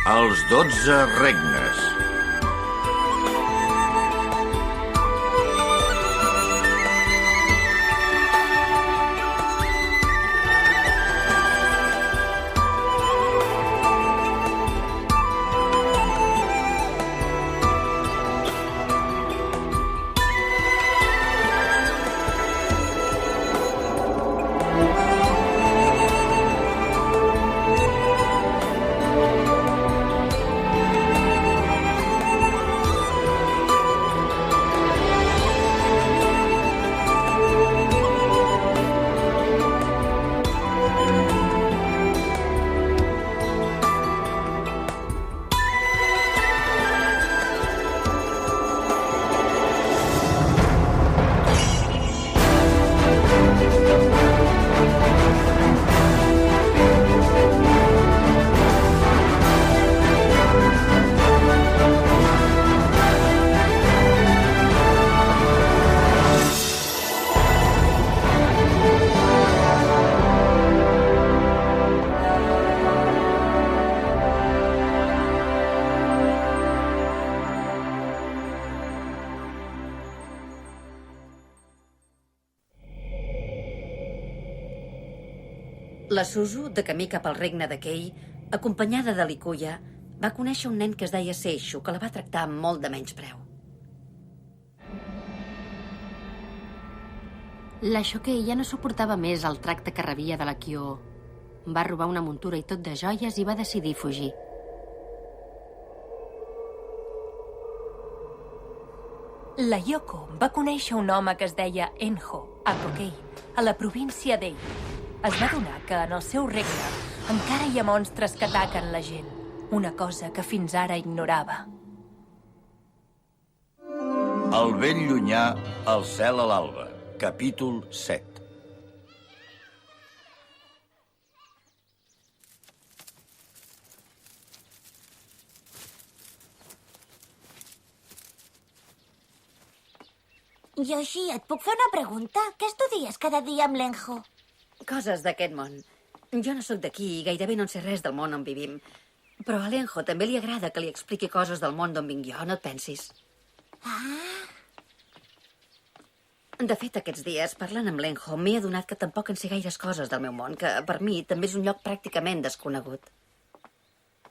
Els 12 regnes. La Suzu, de camí cap al regne de Kei, acompanyada de l'Ikuya, va conèixer un nen que es deia Seishu, que la va tractar amb molt de menyspreu. La Shokei ja no suportava més el tracte que rebia de la Kyo. Va robar una muntura i tot de joies i va decidir fugir. La Yoko va conèixer un home que es deia Enho, a Kokei, a la província d'Ei. Es va adonar que en el seu regne encara hi ha monstres que ataquen la gent, una cosa que fins ara ignorava. El vell llunyà, el cel a l'alba. Capítol 7. Yoshi, et puc fer una pregunta? Què estudies cada dia amb l'Enho? Coses d'aquest món. Jo no sóc d'aquí i gairebé no en sé res del món on vivim. Però a l'Enho també li agrada que li expliqui coses del món d'on vinc jo, no et pensis. Ah! De fet, aquests dies, parlant amb l'Enho, m'he adonat que tampoc en sé gaires coses del meu món, que per mi també és un lloc pràcticament desconegut.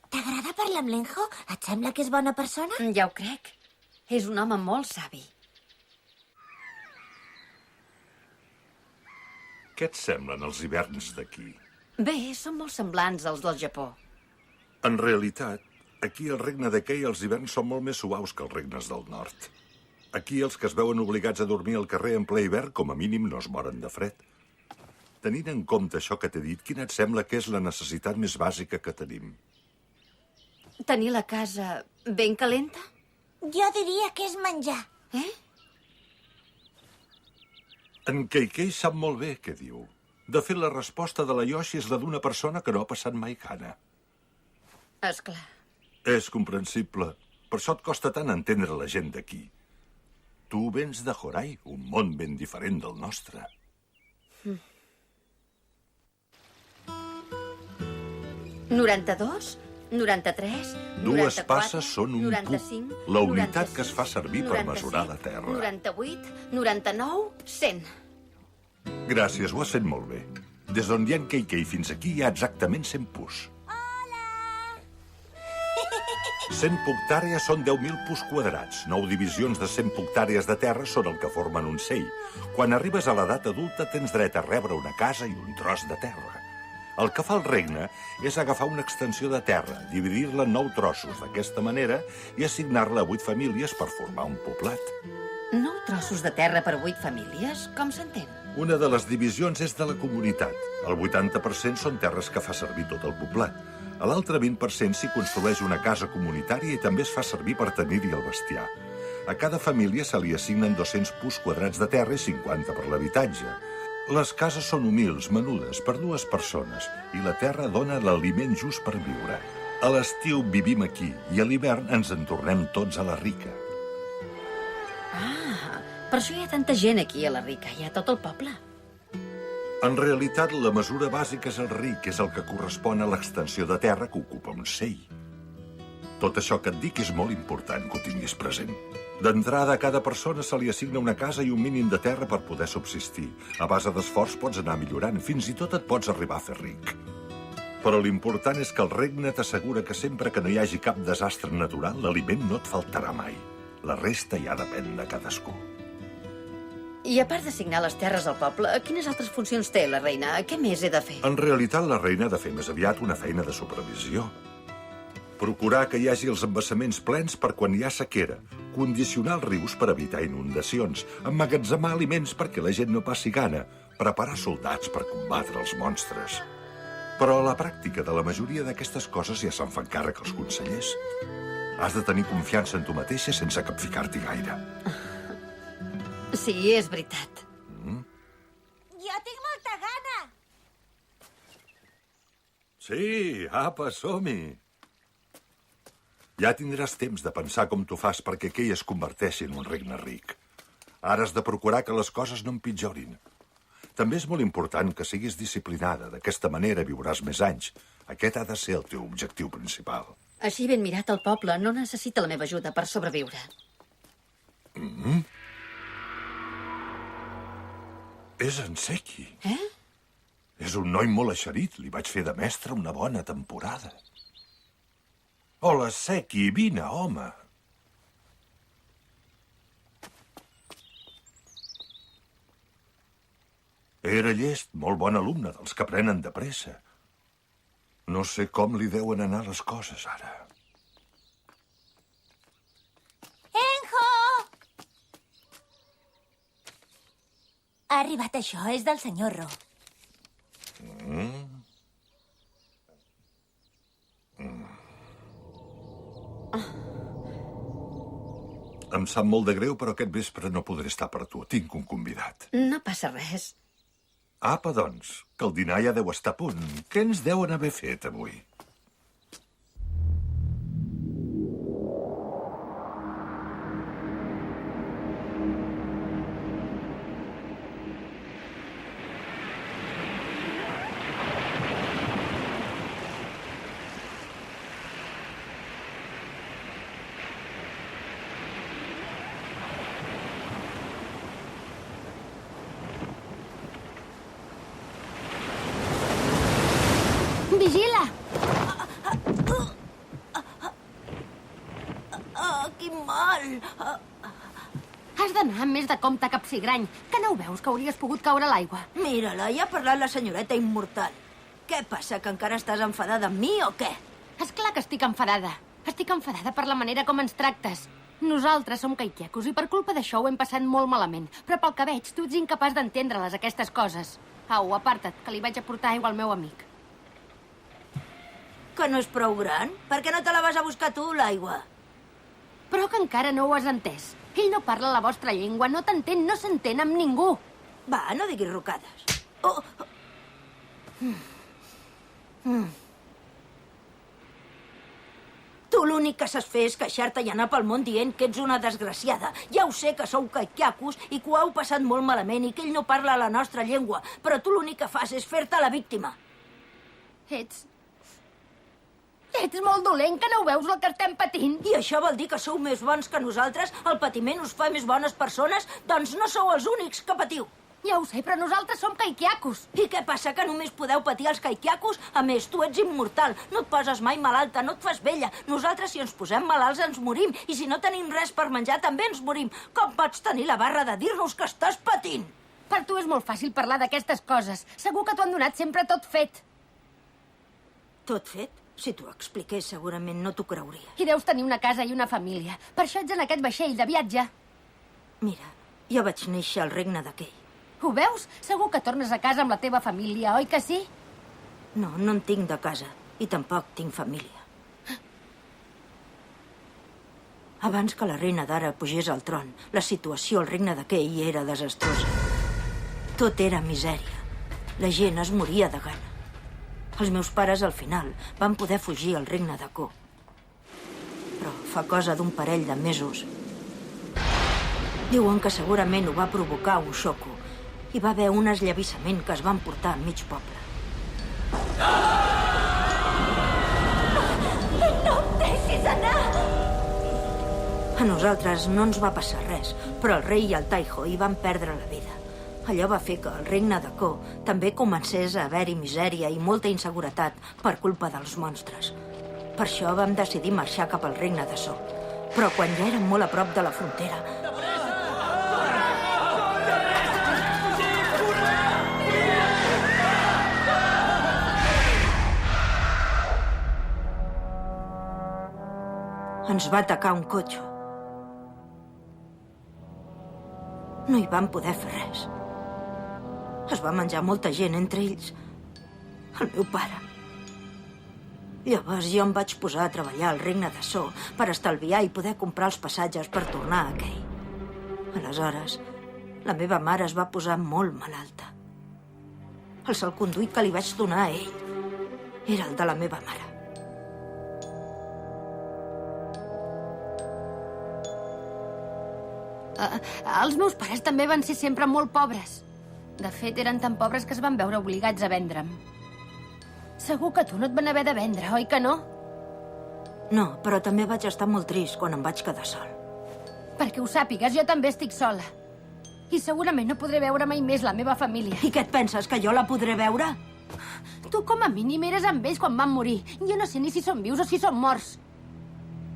T'agrada parlar amb l'Enho? Et sembla que és bona persona? Ja ho crec. És un home molt savi. Què et semblen els hiverns d'aquí? Bé, són molt semblants als del Japó. En realitat, aquí al regne de Kei els hiverns són molt més suaus que els regnes del nord. Aquí els que es veuen obligats a dormir al carrer en ple hivern, com a mínim, no es moren de fred. Tenint en compte això que t'he dit, quina et sembla que és la necessitat més bàsica que tenim? Tenir la casa ben calenta? Jo diria que és menjar. En Keikei sap molt bé què diu. De fet, la resposta de la Yoshi és la d'una persona que no ha passat mai gana. Esclar. És comprensible. Per això et costa tant entendre la gent d'aquí. Tu vens de Horai, un món ben diferent del nostre. 92, 93, 94... Dues passes són un 95, puc, la unitat 96, que es fa servir per mesurar la 97, Terra. 98, 99, 100. Gràcies, ho has fet molt bé. Des d'on hi ha en Keikei fins aquí hi ha exactament 100 pus. 100 hectàrees són 10.000 pus quadrats. 9 divisions de 100 hectàrees de terra són el que formen un cell. Quan arribes a l'edat adulta tens dret a rebre una casa i un tros de terra. El que fa el regne és agafar una extensió de terra, dividir-la en 9 trossos d'aquesta manera i assignar-la a 8 famílies per formar un poblat. 9 trossos de terra per 8 famílies? Com s'entén? Una de les divisions és de la comunitat. El 80% són terres que fa servir tot el poblat. A l'altre 20% s'hi construeix una casa comunitària i també es fa servir per tenir-hi el bestiar. A cada família se li assignen 200 pus quadrats de terra i 50 per l'habitatge. Les cases són humils, menudes, per 2 persones, i la terra dona l'aliment just per viure. A l'estiu vivim aquí i a l'hivern ens en tornem tots a la Rica. Ah, per això hi ha tanta gent aquí a la Rica, hi ha tot el poble. En realitat, la mesura bàsica és el ric, és el que correspon a l'extensió de terra que ocupa un cell. Tot això que et dic és molt important que ho tinguis present. D'entrada, a cada persona se li assigna una casa i un mínim de terra per poder subsistir. A base d'esforç pots anar millorant, fins i tot et pots arribar a fer ric. Però l'important és que el regne t'assegura que sempre que no hi hagi cap desastre natural, l'aliment no et faltarà mai. La resta ja depèn de cadascú. I a part d'assignar les terres al poble, quines altres funcions té la reina? Què més he de fer? En realitat, la reina ha de fer més aviat una feina de supervisió. Procurar que hi hagi els embassaments plens per quan hi ha sequera, condicionar els rius per evitar inundacions, emmagatzemar aliments perquè la gent no passi gana, preparar soldats per combatre els monstres. Però a la pràctica de la majoria d'aquestes coses ja se'n fan càrrec els consellers. Has de tenir confiança en tu mateixa sense capficar-t'hi gaire. Sí, és veritat. Jo tinc molta gana. Sí, apa, som-hi. Ja tindràs temps de pensar com t'ho fas perquè Kei es converteixi en un regne ric. Ara has de procurar que les coses no empitjorin. També és molt important que siguis disciplinada. D'aquesta manera viuràs més anys. Aquest ha de ser el teu objectiu principal. Així ben mirat, el poble no necessita la meva ajuda per sobreviure. És en Seki. Eh? És un noi molt eixerit. Li vaig fer de mestre una bona temporada. Hola, Seki, vine, home. Era llest, molt bon alumne, dels que aprenen de pressa. No sé com li deuen anar les coses, ara. Enho! Ha arribat això, és del senyor Ro. Em sap molt de greu, però aquest vespre no podré estar per tu. Tinc un convidat. No passa res. Apa, doncs, que el dinar ja deu estar a punt. Què ens deuen haver fet avui? Vigila! Quin mal! Has d'anar amb més de compte, capsigrany. Que no ho veus, que hauries pogut caure a l'aigua? Mira-la, ja ha parlat la senyoreta immortal. Què passa, que encara estàs enfadada amb mi o què? És clar que estic enfadada. Estic enfadada per la manera com ens tractes. Nosaltres som caiquecos i per culpa d'això ho hem passat molt malament. Però pel que veig, tu ets incapaç d'entendre-les, aquestes coses. Au, aparta't, que li vaig a portar aigua al meu amic. Que no és prou gran? Per què no te la vas a buscar tu, l'aigua? Però que encara no ho has entès. Ell no parla la vostra llengua, no t'entén, no s'entén amb ningú. Va, no diguis rocades. Oh! Tu l'únic que saps fer és queixar-te i anar pel món dient que ets una desgraciada. Ja ho sé que sou caiquiacos i que ho heu passat molt malament i que ell no parla la nostra llengua, però tu l'únic que fas és fer-te la víctima. Ets molt dolent, que no ho veus el que estem patint? I això vol dir que sou més bons que nosaltres? El patiment us fa més bones persones? Doncs no sou els únics que patiu. Ja ho sé, però nosaltres som caiquiacos. I què passa, que només podeu patir els caiquiacos? A més, tu ets immortal, no et poses mai malalta, no et fas vella. Nosaltres, si ens posem malalts, ens morim. I si no tenim res per menjar, també ens morim. Com pots tenir la barra de dir-nos que estàs patint? Per tu és molt fàcil parlar d'aquestes coses. Segur que t'ho han donat sempre tot fet. Tot fet? Si t'ho expliqués, segurament no t'ho creuria. I deus tenir una casa i una família. Per això ets en aquest vaixell de viatge. Mira, jo vaig néixer al regne de Kei. Ho veus? Segur que tornes a casa amb la teva família, oi que sí? No, no en tinc de casa. I tampoc tinc família. Abans que la reina d'ara pugés al tron, la situació al regne de Kei era desastrosa. Tot era misèria. La gent es moria de gana. Els meus pares, al final, van poder fugir al regne de Ko. Però fa cosa d'un parell de mesos. Diuen que segurament ho va provocar un xoco. Hi va haver un esllavissament que es van portar a mig poble. No em deixis anar! nosaltres no ens va passar res, però el rei i el Taiho hi van perdre la vida. Allò va fer que el regne de Ko també comencés a haver-hi misèria i molta inseguretat per culpa dels monstres. Per això vam decidir marxar cap al regne de So. Però quan ja érem molt a prop de la frontera... ens va atacar un cotxe. No hi vam poder fer res. Es va menjar molta gent, entre ells el meu pare. Llavors jo em vaig posar a treballar al regne de So per estalviar i poder comprar els passatges per tornar a Kei. Aleshores, la meva mare es va posar molt malalta. El salconduit que li vaig donar a ell era el de la meva mare. Els meus pares també van ser sempre molt pobres. De fet, eren tan pobres que es van veure obligats a vendre'm. Segur que tu no et van haver de vendre, oi que no? No, però també vaig estar molt trist quan em vaig quedar sol. Perquè ho sàpigues, jo també estic sola. I segurament no podré veure mai més la meva família. I què et penses, que jo la podré veure? Tu com a mínim eres amb ells quan van morir. Jo no sé ni si són vius o si són morts.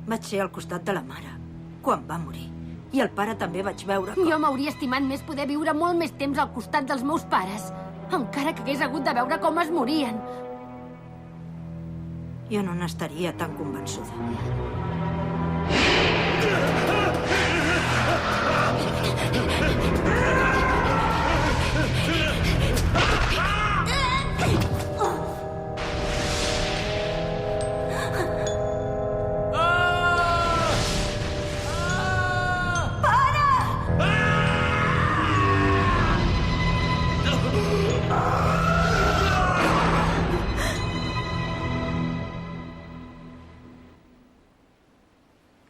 Vaig ser al costat de la mare quan va morir. I el pare també vaig veure com... Jo m'hauria estimat més poder viure molt més temps al costat dels meus pares. Encara que hagués hagut de veure com es morien. Jo no n'estaria tan convençuda.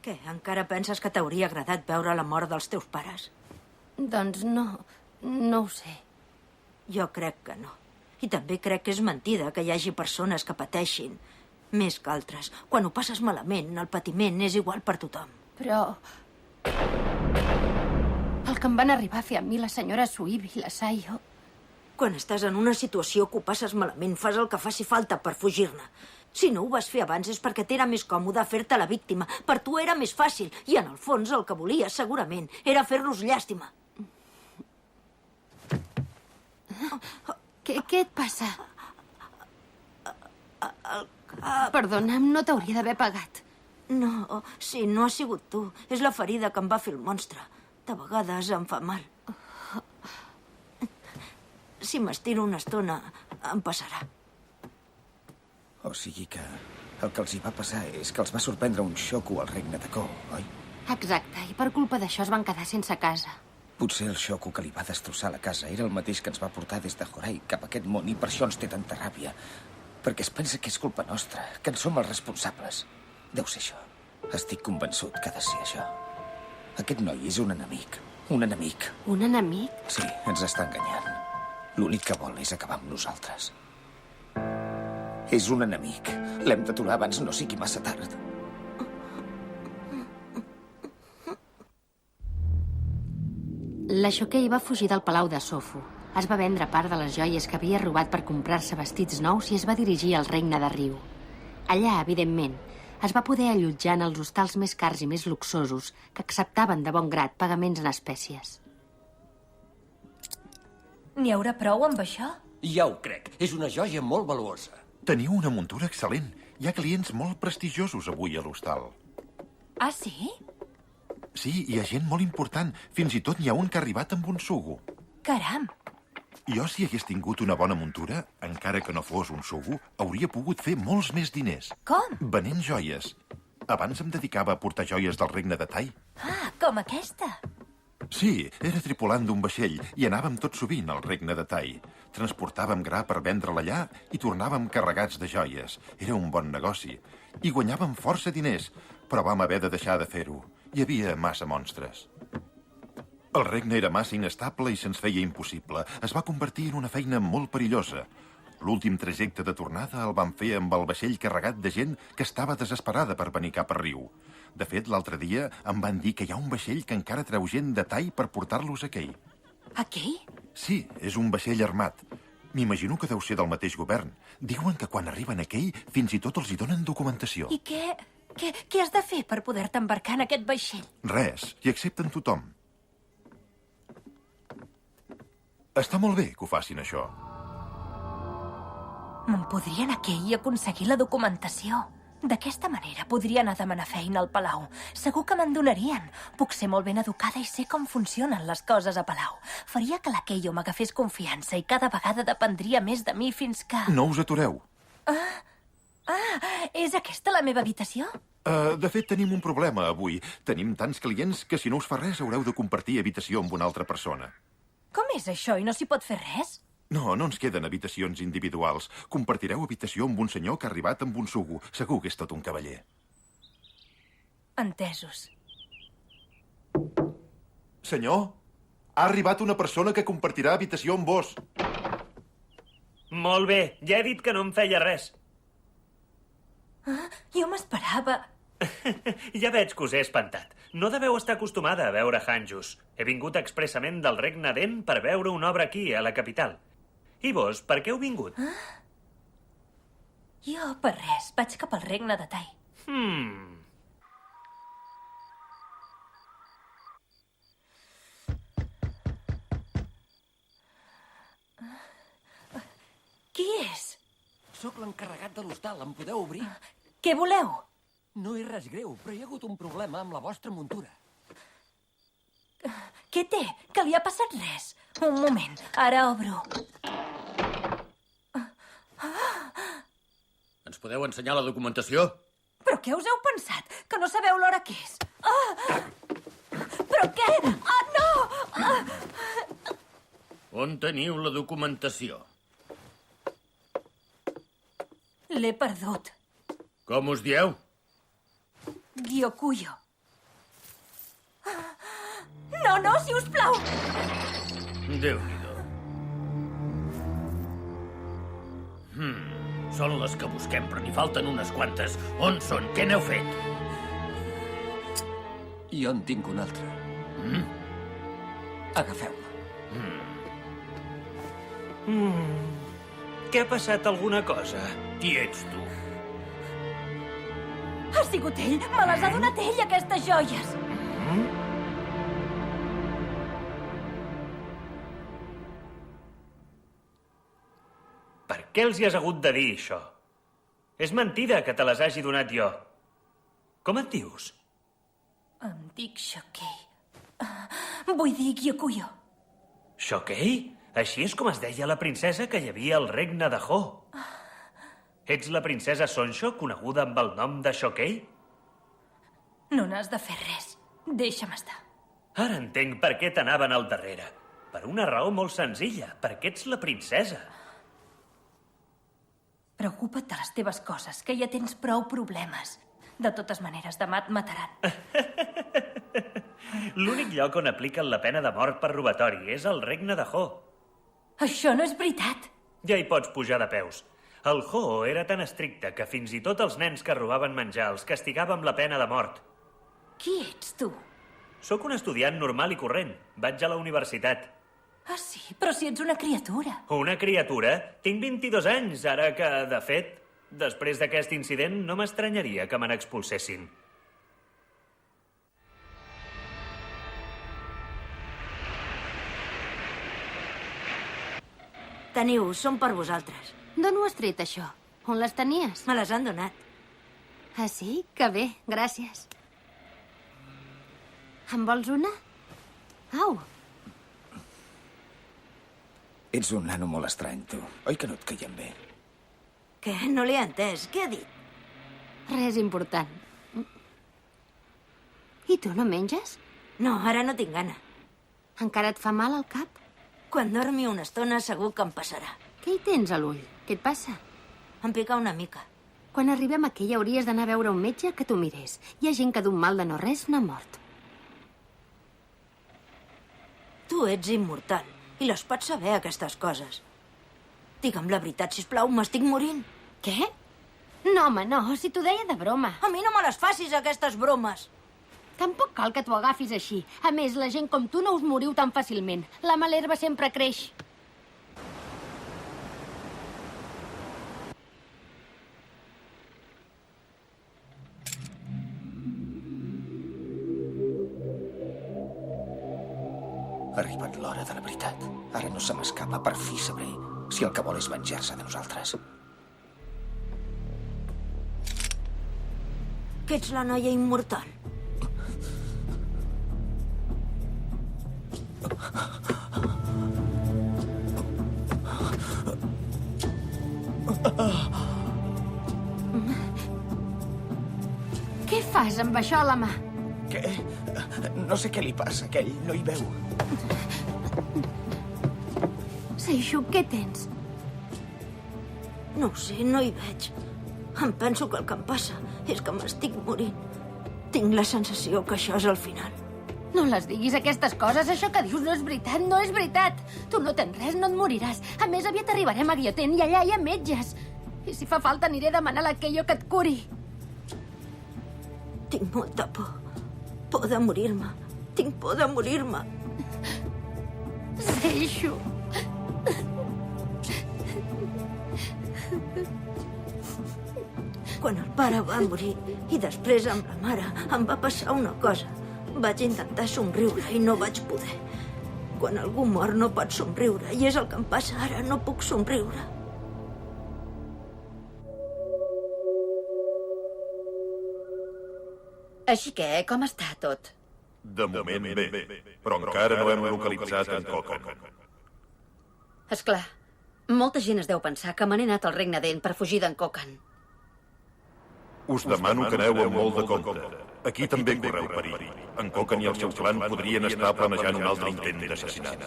Què, encara penses que t'hauria agradat veure la mort dels teus pares? Doncs no ho sé. Jo crec que no. I també crec que és mentida que hi hagi persones que pateixin més que altres. Quan ho passes malament, el patiment és igual per tothom. Però... el que em van arribar a fer a mi la senyora Suibi i la Sayo... Quan estàs en una situació que ho passes malament, fas el que faci falta per fugir-ne. Si no ho vas fer abans és perquè t'era més còmode fer-te la víctima. Per tu era més fàcil. I en el fons el que volies, segurament, era fer-los llàstima. Què et passa? Perdona'm, no t'hauria d'haver pagat. No, sí, no ha sigut tu. És la ferida que em va fer el monstre. De vegades em fa mal. Si m'estiro una estona, em passarà. O sigui que el que els hi va passar és que els va sorprendre un xoco al regne de Ko, oi? Exacte, i per culpa d'això es van quedar sense casa. Potser el xoco que li va destrossar la casa era el mateix que ens va portar des de Horai cap a aquest món i per això ens té tanta ràbia. Perquè es pensa que és culpa nostra, que en som els responsables. Deu ser això. Estic convençut que ha de ser això. Aquest noi és un enemic. Un enemic. Un enemic? Sí, ens està enganyant. L'únic que vol és acabar amb nosaltres. És un enemic. L'hem d'aturar abans no sigui massa tard. La Shokei va fugir del palau de Sofu. Es va vendre part de les joies que havia robat per comprar-se vestits nous i es va dirigir al regne de Ryu. Allà, evidentment, es va poder allotjar en els hostals més cars i més luxosos que acceptaven de bon grat pagaments en espècies. N'hi haurà prou amb això? Ja ho crec. És una joia molt valuosa. Teniu una muntura excel·lent. Hi ha clients molt prestigiosos avui a l'hostal. Ah, sí? Sí, hi ha gent molt important. Fins i tot n'hi ha un que ha arribat amb un sugo. Caram! Jo, si hagués tingut una bona muntura, encara que no fos un sugo, hauria pogut fer molts més diners. Com? Venent joies. Abans em dedicava a portar joies del regne de Tai. Ah, com aquesta. Sí, era tripulant d'un vaixell i anàvem tot sovint al regne de Tai. Transportàvem gra per vendre-la allà i tornàvem carregats de joies. Era un bon negoci. I guanyàvem força diners, però vam haver de deixar de fer-ho. Hi havia massa monstres. El regne era massa inestable i se'ns feia impossible. Es va convertir en una feina molt perillosa. L'últim trajecte de tornada el van fer amb el vaixell carregat de gent que estava desesperada per venir cap a riu. De fet, l'altre dia em van dir que hi ha un vaixell que encara treu gent de Tai per portar-los a Kei. A Kei? Sí, és un vaixell armat. M'imagino que deu ser del mateix govern. Diuen que quan arriben a Kei fins i tot els hi donen documentació. I què has de fer per poder-te embarcar en aquest vaixell? Res, hi accepten tothom. Està molt bé que ho facin, això. Me'n podria anar a Kei i aconseguir la documentació. D'aquesta manera podria anar a demanar feina al Palau. Segur que me'n donarien. Puc ser molt ben educada i sé com funcionen les coses a Palau. Faria que la Keio m'agafés confiança i cada vegada dependria més de mi fins que... No us atureu. És aquesta la meva habitació? De fet, tenim un problema avui. Tenim tants clients que si no us fa res haureu de compartir habitació amb una altra persona. Com és això i no s'hi pot fer res? No, no ens queden habitacions individuals. Compartireu habitació amb un senyor que ha arribat amb un sugo. Segur que és tot un cavaller. Entesos. Senyor, ha arribat una persona que compartirà habitació amb vos. Molt bé, ja he dit que no em feia res. Jo m'esperava... Ja veig que us he espantat. No deveu estar acostumada a veure Hanjus. He vingut expressament del regne d'En per veure una obra aquí, a la capital. I vos, per què heu vingut? Jo, per res. Vaig cap al regne de Tai. Qui és? Sóc l'encarregat de l'hostal. Em podeu obrir? Què voleu? No és res greu, però hi ha hagut un problema amb la vostra muntura. Què té? Que li ha passat res? Un moment, ara obro. Ens podeu ensenyar la documentació? Però què us heu pensat? Que no sabeu l'hora que és? Però què? No! On teniu la documentació? L'he perdut. Com us dieu? Gyokuyo. No, si us plau! Déu-n'hi-do. Són les que busquem, però n'hi falten unes quantes. On són? Què n'heu fet? Jo en tinc una altra. Agafeu-la. Què ha passat alguna cosa? Qui ets, tu? Ha sigut ell! Me les ha donat ell, aquestes joies! Per què els hi has hagut de dir, això? És mentida que te les hagi donat jo. Com et dius? Em dic Shokei. Vull dir Gyokuyo. Shokei? Així és com es deia la princesa que hi havia al regne de Ho. Ets la princesa Sonsho, coneguda amb el nom de Shokei? No n'has de fer res. Deixa'm estar. Ara entenc per què t'anaven al darrere. Per una raó molt senzilla, perquè ets la princesa. Preocupa't de les teves coses, que ja tens prou problemes. De totes maneres, demà et mataran. L'únic lloc on apliquen la pena de mort per robatori és el regne de Ho. Això no és veritat. Ja hi pots pujar de peus. El Ho era tan estricte que fins i tot els nens que robaven menjar els castigava amb la pena de mort. Qui ets, tu? Sóc un estudiant normal i corrent. Vaig a la universitat. Ah, sí? Però si ets una criatura. Una criatura? Tinc 22 anys, ara que, de fet, després d'aquest incident no m'estranyaria que me n'expulsessin. Teniu, són per vosaltres. D'on ho has tret, això? On les tenies? Me les han donat. Ah, sí? Que bé, gràcies. En vols una? Au. Ets un nano molt estrany, tu. Oi que no et caiem bé? Què? No l'he entès. Què ha dit? Res important. I tu no menges? No, ara no tinc gana. Encara et fa mal al cap? Quan dormi una estona segur que em passarà. Què hi tens a l'ull? Què et passa? Em pica una mica. Quan arribem aquí hauries d'anar a veure un metge que t'ho mirés. Hi ha gent que d'un mal de no res n'ha mort. Tu ets immortal i les pots saber, aquestes coses. Digue'm la veritat, sisplau, m'estic morint. Què? No, home, no, si t'ho deia de broma. A mi no me les facis, aquestes bromes. Tampoc cal que t'ho agafis així. A més, la gent com tu no us moriu tan fàcilment. La mala herba sempre creix. Ha arribat l'hora de la veritat. Ara no se m'escapa, per fi sabré si el que vol és venjar-se de nosaltres. Que ets la noia immortal. Què fas amb això a la mà? Què? No sé què li passa, que ell no hi veu. Seishu, què tens? No ho sé, no hi veig. Em penso que el que em passa és que m'estic morint. Tinc la sensació que això és el final. No les diguis, aquestes coses. Això que dius no és veritat, no és veritat. Tu no tens res, no et moriràs. A més, aviat arribarem a Guillotin i allà hi ha metges. I si fa falta aniré a demanar a la Keio que et curi. Tinc molta por. Por de morir-me. Tinc por de morir-me. Seishu. Quan el pare va morir i després amb la mare em va passar una cosa. Vaig intentar somriure i no vaig poder. Quan algú mor no pot somriure i és el que em passa ara, no puc somriure. Així que, com està tot? De moment bé, però encara no hem localitzat en Kokan. Esclar, molta gent es deu pensar que me n'he anat al Regne d'En per fugir d'en Kokan. Us demano que aneu amb molt de compte. Aquí també correu perill. En Kokan i el seu clan podrien estar planejant un altre intent d'assassinat.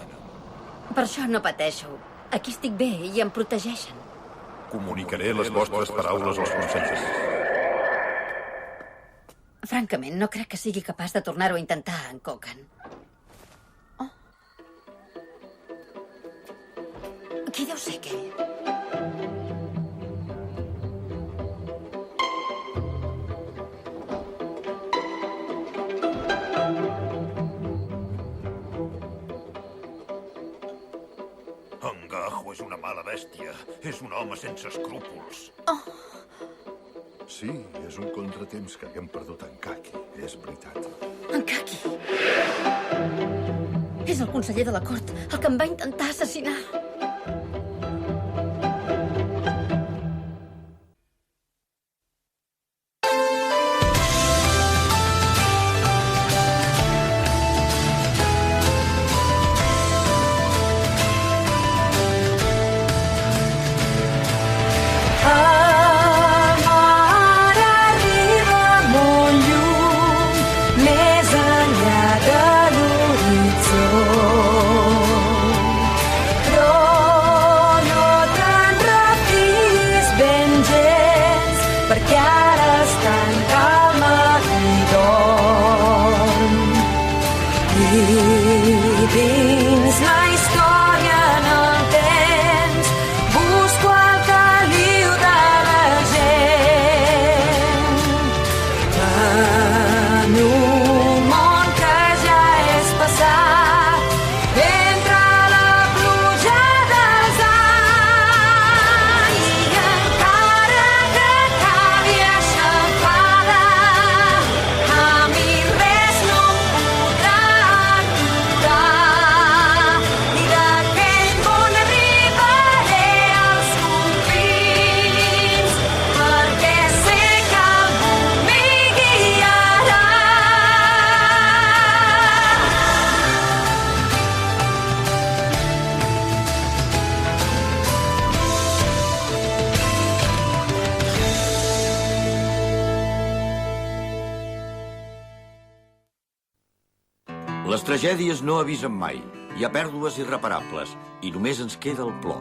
Per això no pateixo. Aquí estic bé i em protegeixen. Comunicaré les vostres paraules als consellers. Francament, no crec que sigui capaç de tornar-ho a intentar, en Kokan. Oh. Qui deu ser aquell? En Gajo és una mala bèstia. És un home sense escrúpols. Oh. Sí, és un contratemps que haguem perdut en Kaki, és veritat. En Kaki? És el conseller de la cort, el que em va intentar assassinar. Les tragèdies no avisen mai. Hi ha pèrdues irreparables i només ens queda el plor.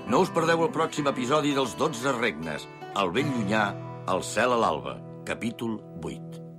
No us perdeu el pròxim episodi dels 12 regnes, El vell llunyà, El cel a l'alba, capítol 8.